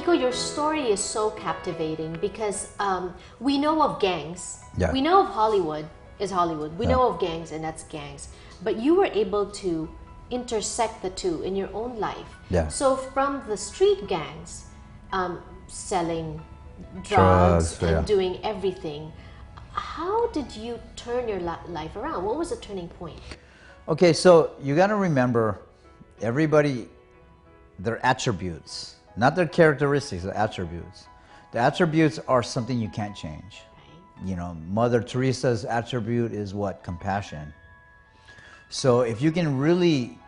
Nico, your story is so captivating because we know of gangs. Yeah. We know of Hollywood is Hollywood. We know of gangs, and that's gangs. But you were able to intersect the two in your own life. Yeah. So from the street gangs, selling drugs and doing everything, how did you turn your life around? What was the turning point? Okay, so you got to remember, everybody, their attributes, not their characteristics, their attributes. The attributes are something you can't change. Right. You know, Mother Teresa's attribute is what? Compassion. So if you can really,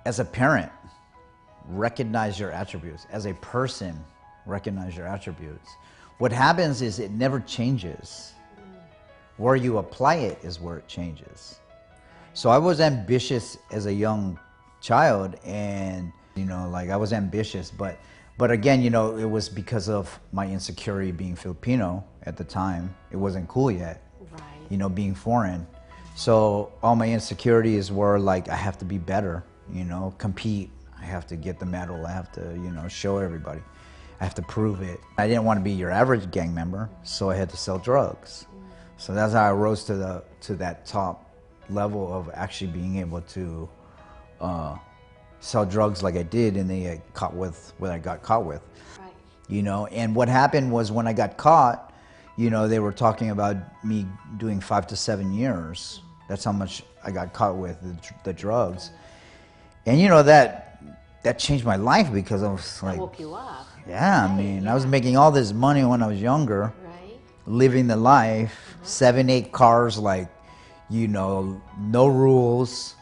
as a parent, recognize your attributes, as a person, recognize your attributes, what happens is it never changes. Where you apply it is where it changes. So I was ambitious as a young child, and you know, like I was ambitious, but again, you know, it was because of my insecurity being Filipino at the time. It wasn't cool yet, right. You know, being foreign. So all my insecurities were like, I have to be better, you know, compete. I have to get the medal. I have to, you know, show everybody. I have to prove it. I didn't want to be your average gang member, so I had to sell drugs. So that's how I rose to that top level of actually being able to sell drugs like I did, and they got caught with what I got caught with. Right. You know, and what happened was when I got caught, you know, they were talking about me doing 5 to 7 years. That's how much I got caught with the drugs. And you know, that changed my life because I was like, that woke you up. Yeah, I mean, I was making all this money when I was younger, right. Living the life, 7, 8 cars, like, you know, no rules,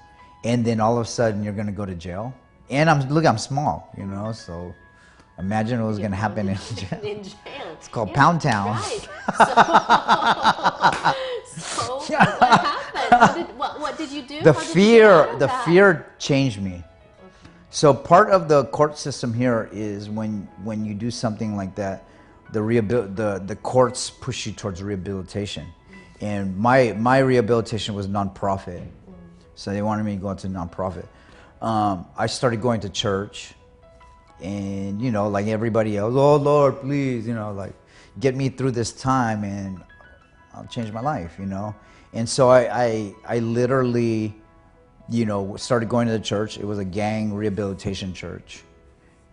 and then all of a sudden you're gonna go to jail. And I'm small, you know, so imagine what was gonna happen in jail. In jail. It's called Pound Town. Right. So what happened? What did you do? The fear changed me. So part of the court system here is when you do something like that, the courts push you towards rehabilitation. And my rehabilitation was nonprofit. So they wanted me to go into nonprofit. I started going to church, and you know, like everybody else, oh Lord, please, you know, like get me through this time and I'll change my life, you know. And so I literally, you know, started going to the church. It was a gang rehabilitation church.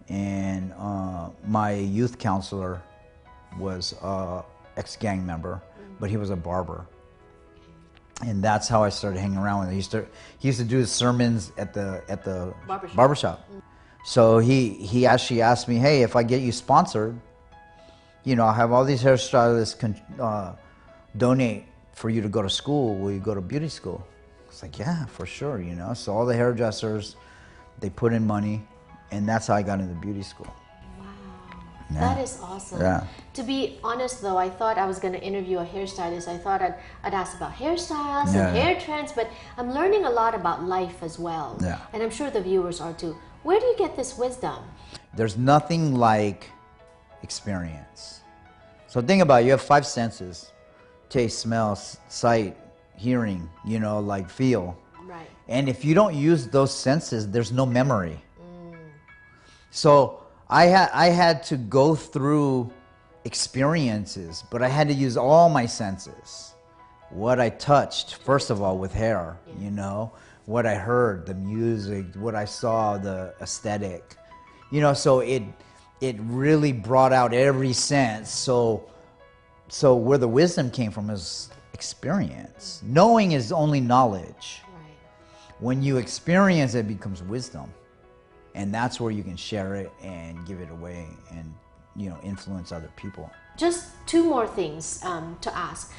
And my youth counselor was an ex-gang member, but he was a barber. And that's how I started hanging around with him. He used to do his sermons at the barbershop. So he actually asked me, hey, if I get you sponsored, you know, I have all these hairstylists donate for you to go to school. Will you go to beauty school? It's like, yeah, for sure, you know. So all the hairdressers, they put in money, and that's how I got into beauty school. Wow, yeah. That is awesome. Yeah. To be honest, though, I thought I was going to interview a hairstylist. I thought I'd ask about hairstyles and hair trends, but I'm learning a lot about life as well. Yeah. And I'm sure the viewers are too. Where do you get this wisdom? There's nothing like experience. So think about it, you have 5 senses: taste, smell, sight, hearing, you know, like feel. Right. And if you don't use those senses, there's no memory. So I had to go through experiences, but I had to use all my senses. What I touched, first of all, with hair, you know, what I heard, the music, what I saw, the aesthetic, you know, so it really brought out every sense. So where the wisdom came from is experience. Knowing is only knowledge. Right. When you experience, it becomes wisdom. And that's where you can share it and give it away and, you know, influence other people. Just 2 more things to ask.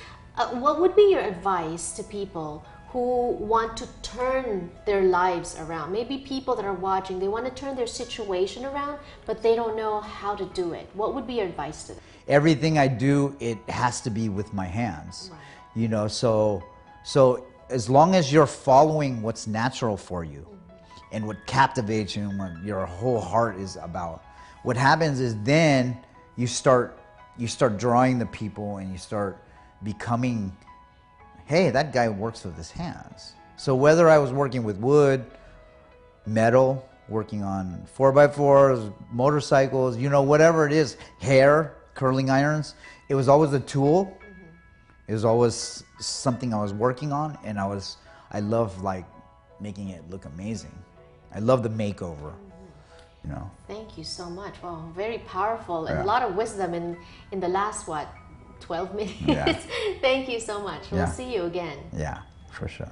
What would be your advice to people who want to turn their lives around? Maybe people that are watching, they want to turn their situation around, but they don't know how to do it. What would be your advice to them? Everything I do, it has to be with my hands. Right. You know, so as long as you're following what's natural for you, and what captivates you and what your whole heart is about, what happens is then you start drawing the people, and you start becoming, hey, that guy works with his hands. So whether I was working with wood, metal, working on 4x4s, motorcycles, you know, whatever it is, hair, curling irons. It was always a tool. It was always something I was working on, and I love like making it look amazing. I love the makeover, you know. Thank you so much. Wow, very powerful and Yeah. a lot of wisdom in the last, what, 12 minutes? Yeah. Thank you so much. We'll Yeah. see you again. Yeah, for sure.